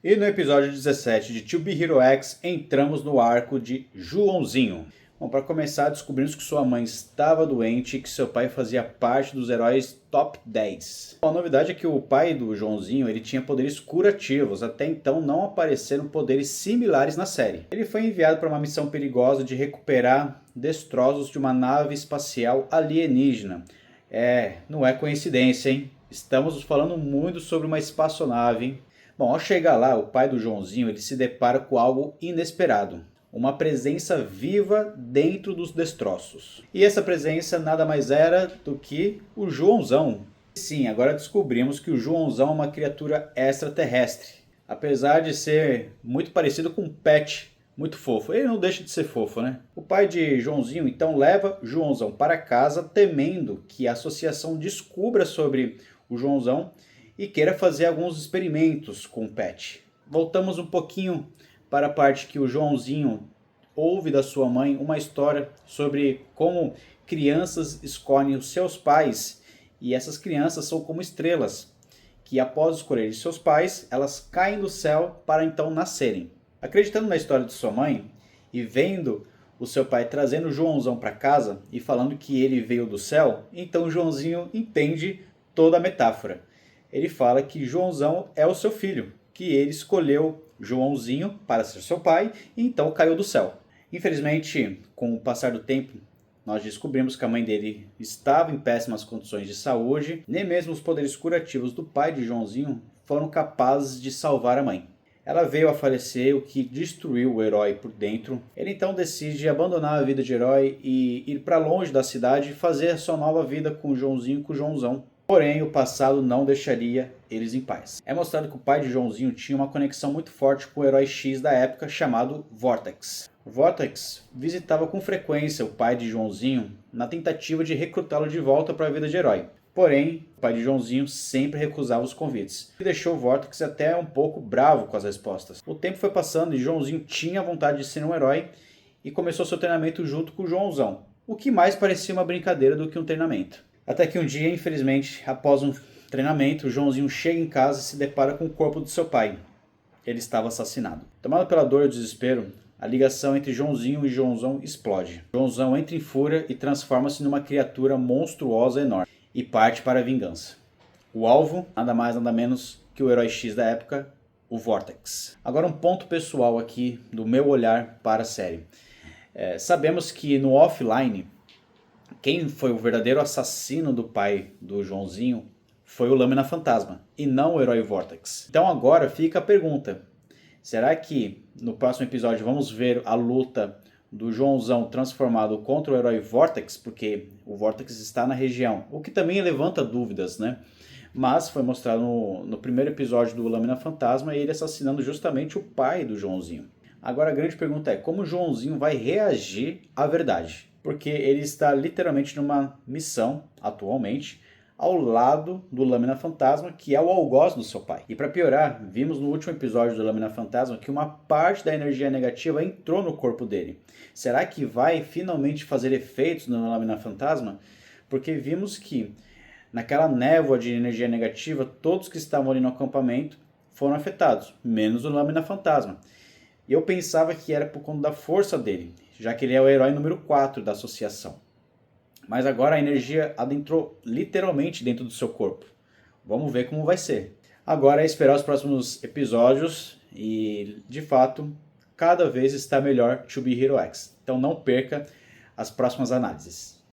E no episódio 17 de To Be Hero X, entramos no arco de Joãozinho. Bom, para começar, descobrimos que sua mãe estava doente e que seu pai fazia parte dos heróis top 10. Bom, a novidade é que o pai do Joãozinho ele tinha poderes curativos, até então não apareceram poderes similares na série. Ele foi enviado para uma missão perigosa de recuperar destroços de uma nave espacial alienígena. Não é coincidência, hein? Estamos falando muito sobre uma espaçonave, hein? Bom, ao chegar lá, o pai do Joãozinho ele se depara com algo inesperado. Uma presença viva dentro dos destroços. E essa presença nada mais era do que o Joãozão. Sim, agora descobrimos que o Joãozão é uma criatura extraterrestre. Apesar de ser muito parecido com um pet, muito fofo. Ele não deixa de ser fofo, né? O pai de Joãozinho então leva Joãozão para casa, temendo que a associação descubra sobre o Joãozão e queira fazer alguns experimentos com o pet. Voltamos um pouquinho para a parte que o Joãozinho ouve da sua mãe uma história sobre como crianças escolhem os seus pais e essas crianças são como estrelas, que após escolher seus pais, elas caem do céu para então nascerem. Acreditando na história de sua mãe e vendo o seu pai trazendo o Joãozão para casa e falando que ele veio do céu, então o Joãozinho entende toda a metáfora. Ele fala que Joãozão é o seu filho, que ele escolheu Joãozinho para ser seu pai e então caiu do céu. Infelizmente, com o passar do tempo, nós descobrimos que a mãe dele estava em péssimas condições de saúde, nem mesmo os poderes curativos do pai de Joãozinho foram capazes de salvar a mãe. Ela veio a falecer, o que destruiu o herói por dentro. Ele então decide abandonar a vida de herói e ir para longe da cidade e fazer a sua nova vida com o Joãozinho e com o Joãozão. Porém, o passado não deixaria eles em paz. É mostrado que o pai de Joãozinho tinha uma conexão muito forte com o herói X da época chamado Vortex. Vortex visitava com frequência o pai de Joãozinho na tentativa de recrutá-lo de volta para a vida de herói. Porém, o pai de Joãozinho sempre recusava os convites e deixou o Vortex até um pouco bravo com as respostas. O tempo foi passando e Joãozinho tinha vontade de ser um herói e começou seu treinamento junto com o Joãozão, o que mais parecia uma brincadeira do que um treinamento. Até que um dia, infelizmente, após um treinamento, o Joãozinho chega em casa e se depara com o corpo do seu pai. Ele estava assassinado. Tomado pela dor e o desespero, a ligação entre Joãozinho e Joãozão explode. Joãozão entra em fúria e transforma-se numa criatura monstruosa enorme e parte para a vingança. O alvo, nada mais nada menos que o herói X da época, o Vortex. Agora um ponto pessoal aqui do meu olhar para a série. Sabemos que no offline, quem foi o verdadeiro assassino do pai do Joãozinho foi o Lâmina Fantasma, e não o herói Vortex. Então agora fica a pergunta, será que no próximo episódio vamos ver a luta do Joãozão transformado contra o herói Vortex, porque o Vortex está na região, o que também levanta dúvidas, né? Mas foi mostrado no primeiro episódio do Lâmina Fantasma ele assassinando justamente o pai do Joãozinho. Agora a grande pergunta é, como o Joãozinho vai reagir à verdade? Porque ele está literalmente numa missão, atualmente, ao lado do Lâmina Fantasma, que é o algoz do seu pai. E para piorar, vimos no último episódio do Lâmina Fantasma que uma parte da energia negativa entrou no corpo dele. Será que vai finalmente fazer efeitos no Lâmina Fantasma? Porque vimos que naquela névoa de energia negativa, todos que estavam ali no acampamento foram afetados, menos o Lâmina Fantasma. E eu pensava que era por conta da força dele, já que ele é o herói número 4 da associação. Mas agora a energia adentrou literalmente dentro do seu corpo. Vamos ver como vai ser. Agora é esperar os próximos episódios e, de fato, cada vez está melhor To Be Hero X. Então não perca as próximas análises.